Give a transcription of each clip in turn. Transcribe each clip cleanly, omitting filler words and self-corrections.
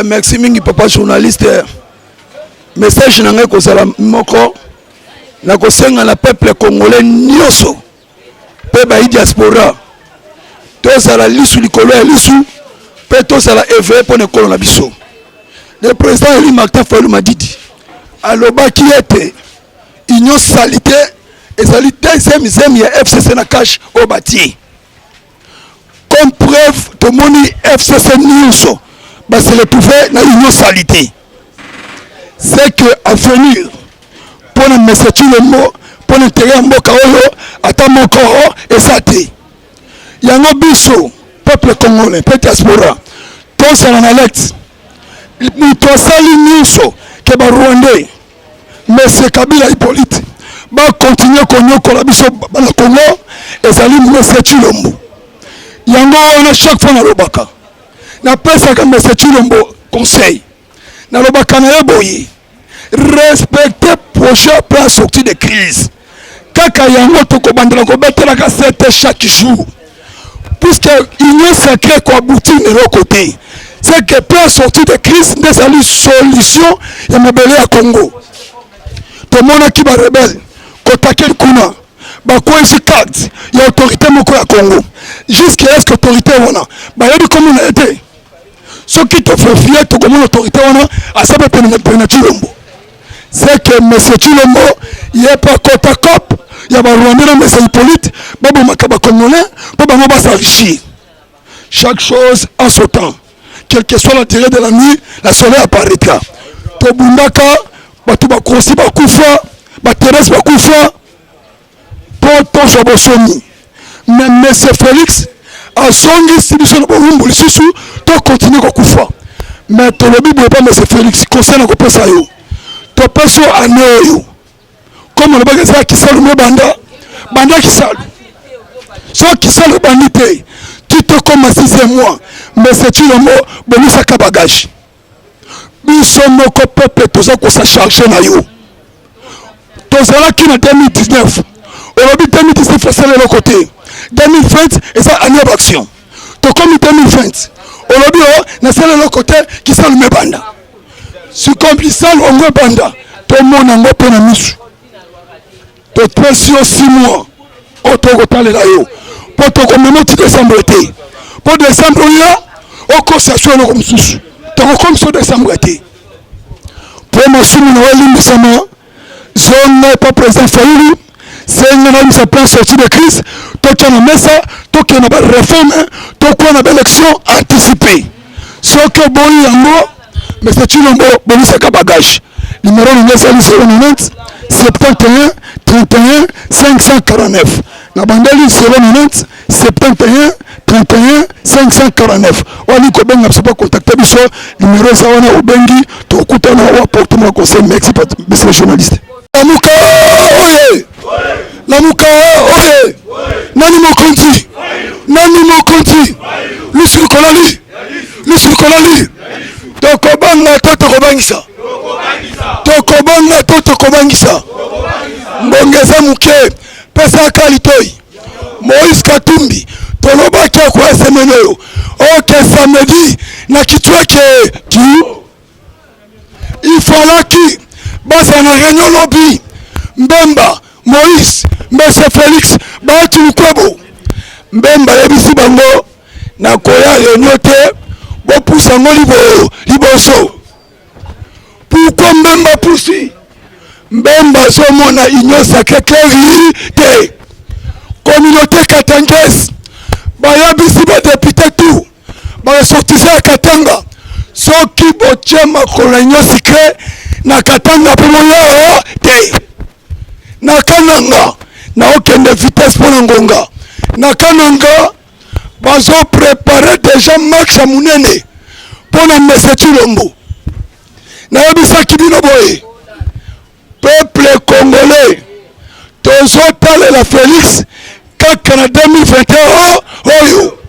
Merci mingi papa journaliste. Message nanga kozala moko na kosenga na peuple congolais nyoso pe ba diaspora tozala lisu likolo ya lisu pe tozala éveillé pour ne kolona biso. Le président Eli Martin Fayulu Madidi alobaki ete union salité ezali deuxième ya FCC na cash au bâti. Comme preuve to moni FCC nyoso ba se le pouvoir na union salité. C'est que à venir pour le message le mot pour l'intérêt mboka oyo ata moko esate yango biso peuple congolais pe diaspora tous en alerte muto sali nyuso ke ba Rwandais monsieur Kabila Hippolyte ba continuer konyokola biso na Congo ezali monsieur Chilombo yango na chaque fois na lobaka na pesa ka monsieur Chilombo conseil na lobaka na boyi respecter projet plan sortie de crise kaka yango toko bandela ko betela ka 7 chaque jour puisque union sacrée ko aboutir de l'autre côté c'est que plan sortie de crise des ali solution ya mabele ya Congo to mona ki ba rebelle ko takel kuna ba ko isi carte ya autorité moko ya Congo jusqu'à ce que autorité wana ba yebi comme on a été ce qui te fait fier to comme autorité wana asabe pena Chilombo. C'est que M. Chilombo, il n'y a pas côte à cop, il y a pas Rwandais, M. Hippolyte, Babo Makaba Congolais, Baba Maba s'enrichir. Chaque chose en son temps. Quelle que soit la durée de la nuit, la soleil apparaîtra. Tobundaka, Batuba Krosi Bakoufa, Bateres Bakoufa, Poto Jabosoni. Mais M. Félix, a son distribution de Borumbo, Sissou, to continue à Koufa. Mais Tolobi ne pas M. Félix, concerne à Kopesayo. To peso aneyo comme on va dire kisalu me banda kisalu so kisalu bandite tu te comme 6e mois mais c'est tu le mot bonisa ka bagage biso moko peuple toza ko sa charger na yo tozala ki na 2019 olobi 2019 c'est le côté 2020 et ça année d'action to comme 2020 olobi na c'est le côté kisalu me banda si compliçant on va banda tout le monde en va na misu to pression 6 mois auto kotale la yo pour to comme moti décembre été pour décembre là au concession le comme susu to comme so décembre été pour ma sumu na wali misama zone pas président Fayulu c'est une mise en place sortie de crise to tena mesa to kena ba réforme to ko na élection anticipée ce que boyi yango mais c'est une bonus à bagage. Numéro 090 71 31 549. La bandali 090 71 31 549. On a dit pas contacter biso numéro zawana obengi to kutana wa porte moi conseil merci monsieur journaliste. Lamuka oye. Lamuka oye. Nani mo konti. Lusu kolali. Tokobanga tokobangisa mbongeza muke pesa kalitoi Moïse Katumbi tolobaki kwa semeneyo ok samedi na kitweke ki il fallait basa na réunion lobby Mbemba Moïse Mbese Félix batu lukwebo Mbemba yebisi bango na koya réunion te bo poussa ngo liboso pourquoi Mbemba poussi Mbemba somona union sacrée te communauté katangaise bayabisi ba député tout ba sortisa Katanga soki bochema ko union sacrée na Katanga pomoyo te na Kananga na okende vitesse pour ngonga na Kananga bazo préparer déjà max amunene pour na M. Chilombo na yebisa kibino boye peuple congolais tozo talela Félix kaka na 2021 oyo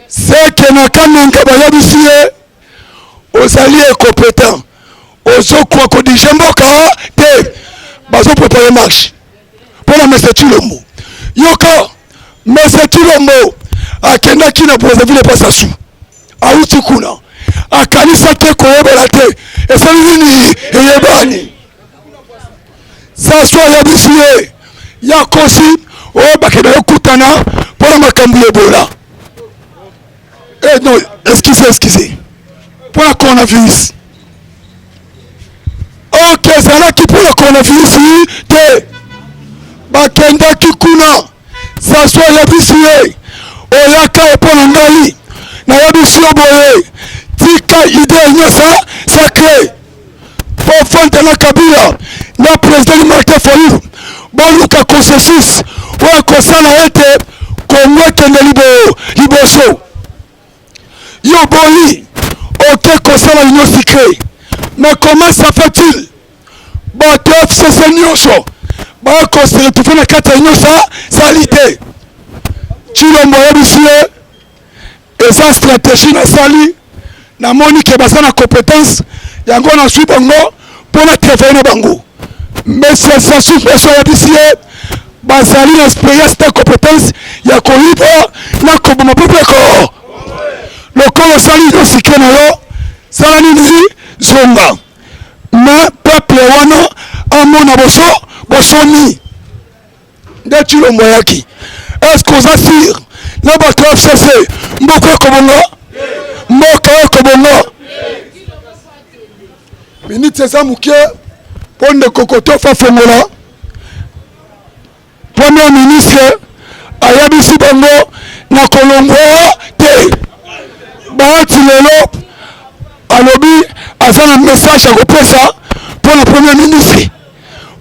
c'est que na Kananga bayebisi ozali compétent ozo kwa ko dirige mboka te bazo préparer marche pour na M. Chilombo yoka M. Chilombo akendaki na Brazzaville pasasu auti kuna akanisa te koyebela te esali nini eyebani saso ayebisi ye ya kosi oyo bakenda yokutana mpona makambo ebola non excuse mpona coronavirus ok ezalaki mpona coronavirus te bakendaki kuna saso ayebisi ye oyaka mpona ngai nayebisi yo boye tika ide nyonso sacré fofante na Kabila na président Martin Fayulu boluka consensus oyo kosala ete Kongo ekende liboso yo boli oke kosala union sacré mais comment ça fait-il bato FCC nyonso bakoseretrouve na kati ya union sali te Tshilombo oyebisi ye eza stratégie nasali namoni ke baza na compétence yango nazwi bango mpona travailler na bango monsieur Sassou Nguesso ayebisi ye bazali na expérience na compétence ya koyiba na koboma pepeko lokolo osali union sacré na yo sala nini zonga me peuple wana amona bosoni nde Tshilombo ayaki est-ce que oza sire na bato ya FCC mboka ekobonga mboka ekobonga miniti eza moke mpo ndeko Kotofa Fongola premier ministre ayebisi bango na kolongwa te baati lelo alobi aza na message ya kopesa mpo na premier ministre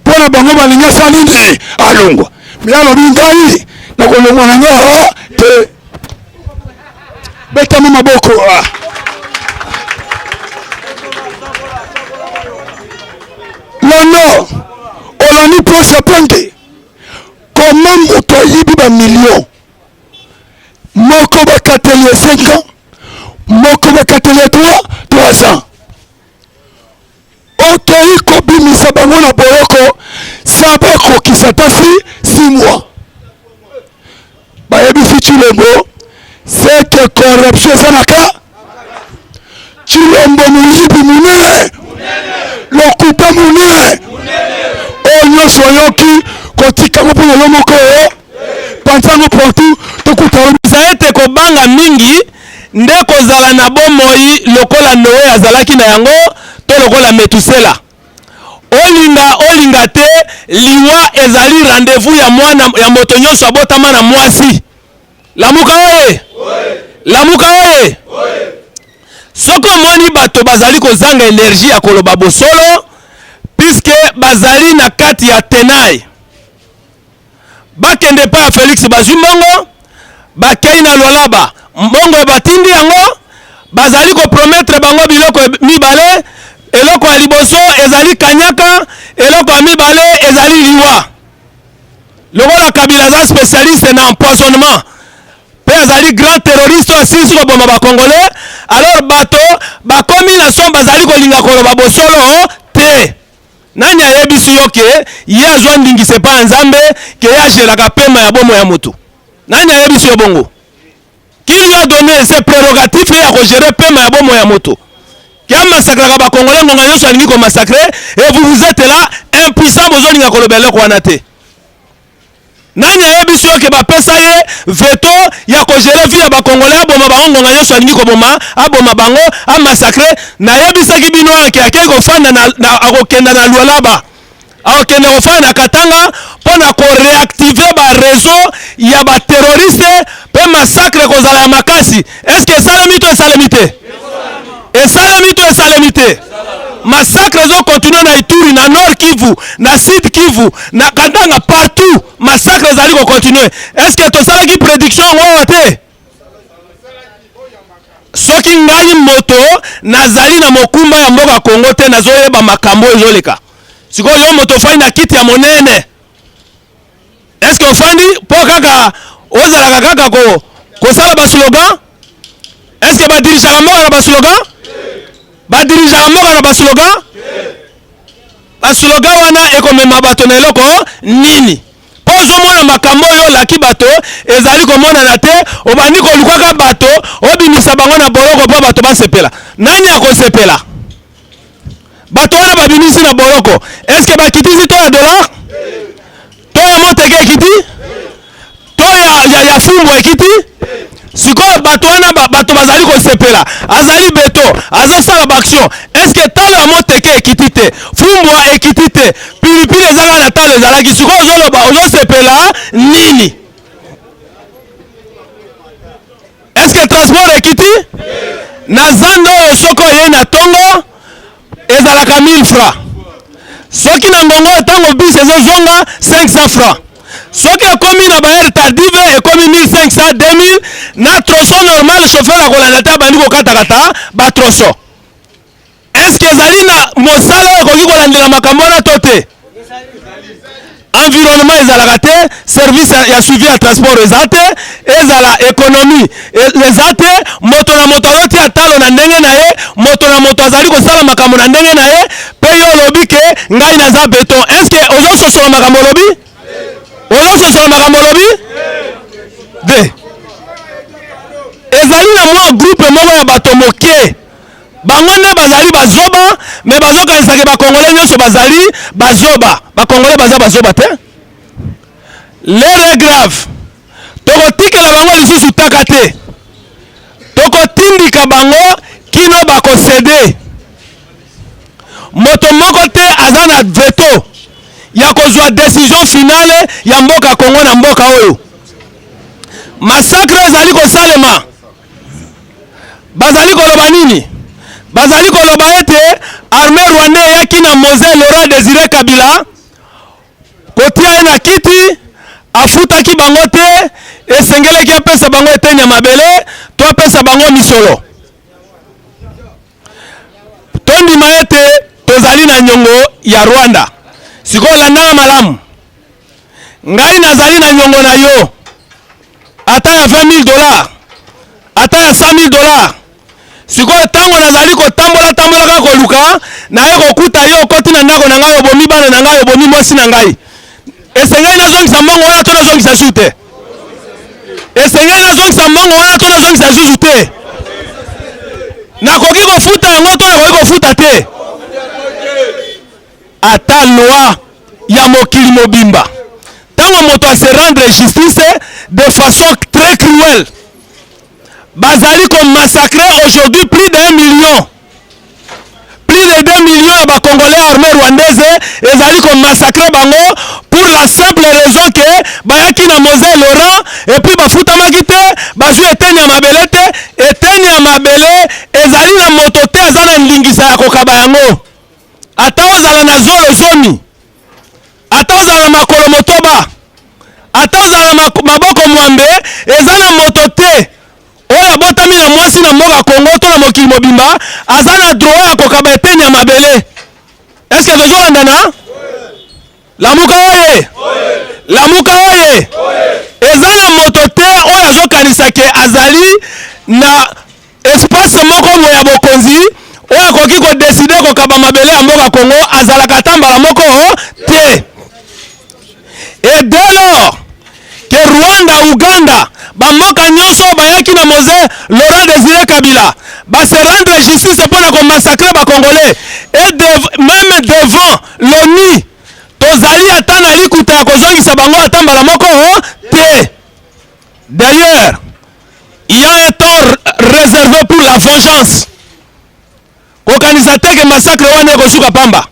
mpo na bango balingi asala nini alongwa me alobi ngai na kolongwa na ngai te betami maboko lano olandi pose pente comment moto ayibi bamillion moko bakateli 5 ans moko bakateli 3 ans okei kobimisa bango na boloko sa bakokisa ta 6 mois bayebisi Tshilombo cette corruption eza naka Tshilombo moyibi munene lokuta munene oyo nyonso oyoki kotikango mpona yo moko oyo panzango partout tokutana eza ete kobanga mingi nde kozala na bomoi lokola Noe azalaki na yango to lokola Metusela olinga te liwa ezali rendez-vous ya mwana ya moto nyonso abotama na mwasi lamuka oye lamuka oye soko moni bato bazali kozanga energie ya koloba bosolo puisque bazali na kati ya tenaille bakende pa Félix bazwi mbongo bakei na Lualaba mbongo batindi yango bazali kopromettre bango biloko mibale eloko ya liboso ezali kanyaka eloko ya mibale ezali liwa lokola Kabila aza spécialiste na empoisonnement pe azali grand terroriste asisi koboma bakongolais alors bato bakomi na son bazali kolinga koloba bosolo te nani ayebisi yo ke ye azwa ndingise pa nzambe ke ye agelaka pema ya bomo ya motu nani ayebisi yo bongo qui lui a donné ses prérogatives ya kogere pema ya bomo ya motu ki amasakraka bakongolais ngonga nyonso alingi komasakre et vous êtes là impuissant bozolinga koloba eloko wana te nani ayebisi yo ke bapesa ye veto ya kogere vi ya bakongolais aboma bango ngonga nyonso alingi koboma aboma bango amasakre nayebisaki bino ake akei kofanda akokenda na Lualaba akokende kofanda na Katanga mpo na koreactive bareseau ya baterroriste mpe masakre kozala ya makasi eske esalemi to esalemi te esalemi to esalemi te massacre zo continue na Ituri na Nord Kivu na Sud Kivu na Katanga partout massacre zali ko continue est-ce que to sala ki prédiction ngo te soki ngai moto nazali na mokumba ya mboka Kongo te nazoyeba makambo ezoleka siko yo moto fandi na kiti ya monene est-ce que ofandi po kaka ozala kaka ko sala ba slogan est-ce que ba dirija mboka na ba slogan badirija mboka na baslogan wana ekomema bato na eloko nini po ozomona makambo yo laki bato ezali komona na te obandi kolukaka bato obimisa bango na boloko po bato basepela nani akosepela bato wana babimisi na boloko est-ce que bakitisi to ya dollar to ya moteke ekiti to ya fumbu ekiti sikoyo bato wana bato bazali kosepela azali beto azosala baction est-ce que talo ya moteke ekiti te fumbwa ekiti te pilipili ezaka na talo ezalaki sikoyo ozoloba ozosepela nini est-ce que transport ekiti na zando oyo soko oyei na tongo ezalaka 1000 francs soki na ngongo ntango bis ezozonga 500 francs soki ekomi na baere tardive ekomi 1500 2000 na troso normal chauffeur akolanda te abandi kokatakata batroso est-ce que ezali na mosala oyo ekoki kolandela makambo wana to te environnement ezalaka te service ya suivi ya transport eza te ezala économie eza te moto na moto azotia talo na ndenge na ye moto na moto azali kosala makambo na ndenge na ye mpe yo olobi ke ngai naza beton est-ce que ozososola makambo olobi ozososola makambo olobi de ezali na mwa groupe moko ya bato moke bango nde bazali bazoba me bazokanisaki bakongole nyonso bazali bazoba bakongole baza bazoba te l'heure est grave tokotikela bango lisusu taka te tokotindika bango kino bakosede moto moko te aza na veto ya kozwa décision finale ya mboka Kongo na mboka oyo massacre ezali kosalema bazali koloba nini bazali koloba ete armée rwandais eyaki na Mose Laurent Désiré Kabila kotia ye na kiti afutaki bango te esengeleki apesa bango eteni ya mabele to apesa bango misolo tondima ete tozali na nyongo ya Rwanda sikoyo landanga malamu ngai nazali na nyongo na yo ata ya $20,000 ata ya $100,000 sikoyo ntango nazali kotambolaka koluka naye kokuta yo okoti na ndako na ngai obomi bana na ngai obomi mwasi na ngai esengai nazongisa mbongo wana to nazongisa su te esengai nazongisa mbongo wana to nazongisa susu te nakoki kofuta yango to nakoki kofuta te ata loi ya mokili mobimba ntango moto ase rendre justice de façon très cruelle bazali komassacrer aujourd'hui plus de 1 million plus de 2 millions ya bakongolais armée rwandaise ezali komassacrer bango pour la simple raison que bayaki na Mose Laurent et puis bafutamaki te bazwi eteni ya mabele te eteni ya mabele ezali na moto te aza na ndingisa ya kokaba yango ata ozala na zolo zomi ata ozala na makolo motoba ata ozala na maboko mwambe eza na moto te oyo abotami na mwasi na mboka Kongo to na mokili mobimba aza na droit ya kokaba eteni ya mabele est-ce que tozolandana lamuka oye lamuka oye eza na moto te oyo azokanisa ke azali na espace moko mo ya bokonzi oyo akoki kodeside kokaba mabele ya mboka Kongo azalaka ata mbala moko te et dès lors que Rwanda Uganda bamboka nyonso bayaki na Mose Laurent Désiré Kabila base rendre justice mpona komassacrer bakongolais et même devant l'ONU tozali ata na likuta ya kozongisa bango ata mbala moko te. D'ailleurs il y a un temps réservé pour la vengeance kokanisa te ke massacre wana ekosuka pamba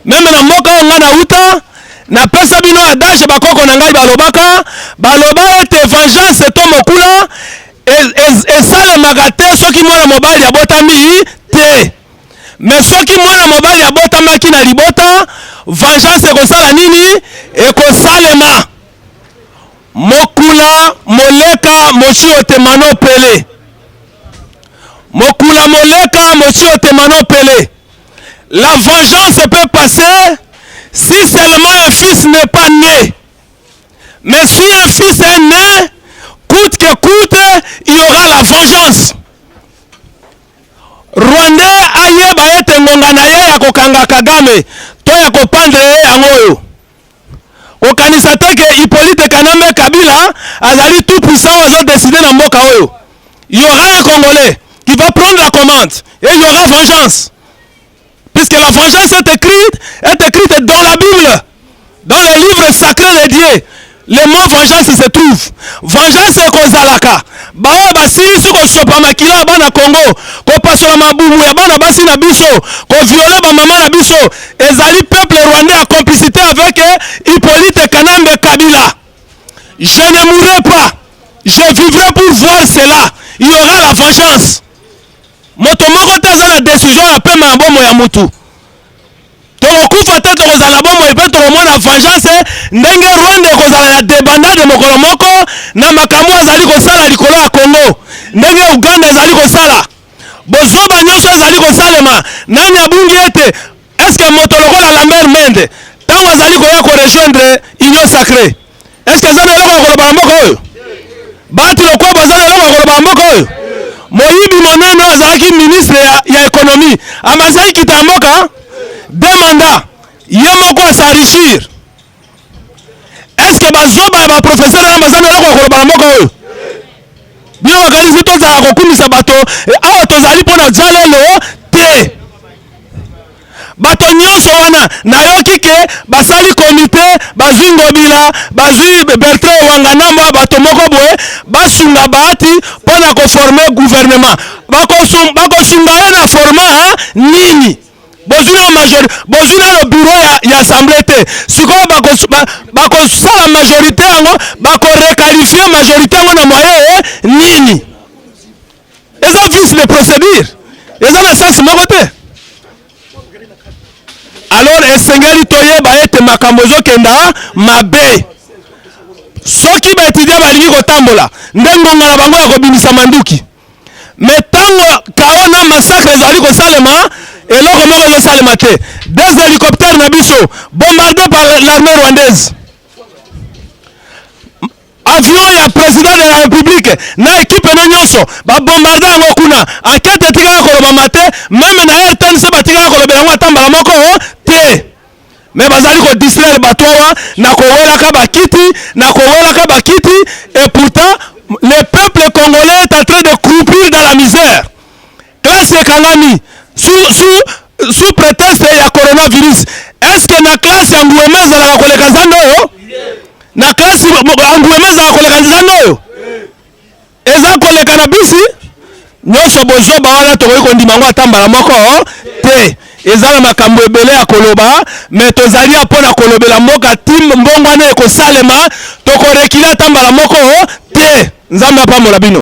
meme na mboka oyo nga na uta napesa bino adage bakoko na ngai baloba ete vengeance to mokula esalemaka te soki mwana mobali abotami te mais soki mwana mobali abotamaki na libota vengeance ekosala nini ekosalema mokula moleka moshi otemano pele mokula moleka moshi otemano pele la vengeance peut passer si seulement un fils n'est pas né. Mais si un fils est né, coûte que coûte, il y aura la vengeance. Rwandais ayeba ete ngonga na ye ya kokanga Kagame to ya kopandre ye yango oyo kokanisa te ke Kabila azali tout puissant ozo décider na mboka oyo. Il y aura un Congolais qui va prendre la commande et il y aura vengeance. Puisque la vengeance est écrite dans la Bible, dans les livres sacrés dédiés. Le mot vengeance se trouve. Vengeance est kozalaka. Bao basisi ko chopa makila bana Congo, ko pasola mabumu ya bana basi na biso, ko violer ba mama na biso. Ezali peuple rwandais en complicité avec Hippolyte Kanambe Kabila. Je ne mourrai pas. Je vivrai pour voir cela. Il y aura la vengeance. Moto moko teza la décision ya pema ya bomo ya mutu. Tokokufa te tokozala bomo epe tokomona vengeance ndenge Rwanda ekozala na débandade mokolo moko na makambo azali kosala likolo ya Congo, ndenge Uganda ezali kosala, bozoba nyonso ezali kosalema. Nani abungi ete eske moto lokola Lambert Mende ntango azali koya korejoindre Union Sacrée, eske eza na eloko ya koloba mboka oyo? Bati lokwabo aza na eloko ya koloba mboka oyo? Moyibi Monene azalaki ministre ya économie amazali kita mboka deux mandats, yemoko s'enrichir. Est-ce que bazoba ba professeur na bazana loko koloba moko oyo? Bio bakalisi tozala kokumisa bato awa tozali pona zalelo te. Bato nyonso wana nayoki ke basali komite bazwi Ngobila, bazwi Bertrand Wanganamba, bato moko boye basunga bahati pona koformer gouvernement. Bakosunga ye na format nini? Bozuna le bureau ya assemblée te. Sikoyo bakosala majorité yango, bakorequalifier majorité yango na moyen nini? Eza vice de procédure. Eza na sens moko te. Alors esengeli toyeba ete makambo ezokenda mabe. Soki baétudiant balingi kotambola, nde ngonga na bango ya kobimisa manduki. Mais tango kaona massacre ezali kosalema, eloko moko ezosalema te. Des hélicoptères na biso bombardés par l'armée rwandaise. Avion ya président de la République na équipe no nyonso ba bombarder yango kuna. Enquête etika koloba mate, même na RTNC batika kolobela ngo atambala moko te. Mais bazali ko distraire batowa na kowelaka bakiti et pourtant le peuple congolais est en train de croupir dans la misère. Classe ekangami sous prétexte ya coronavirus. Est-ce que na classe ya Nguema ezalaka koleka zando oyo? Na classe ya Nguema ezalaka koleka zando oyo? Eza koleka na bisi? Nyonso bozoba wana tokoki kondima ngo atambala moko te. Eza na makambo ebele ya koloba, mais tozali mpona kolobela mboka tim mbongwana ekosalema, tokorekila atambala moko te. Nzambe apambola bino.